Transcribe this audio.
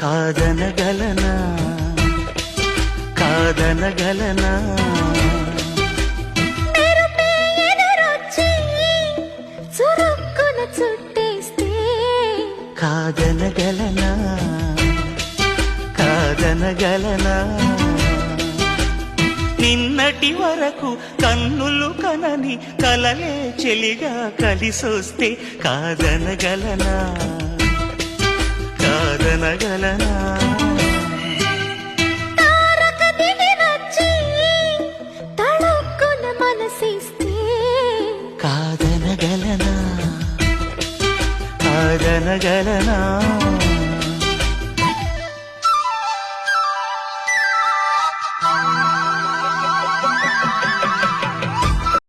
కాదనగలనా కాదనగలనా కాదనగలనా కాదనగలనా నిన్నటి వరకు కన్నులు కనని కలలే చెలిగా కలిసొస్తే కాదనగలనా కాదనగలనా కాదనగలనా కాదనగలనా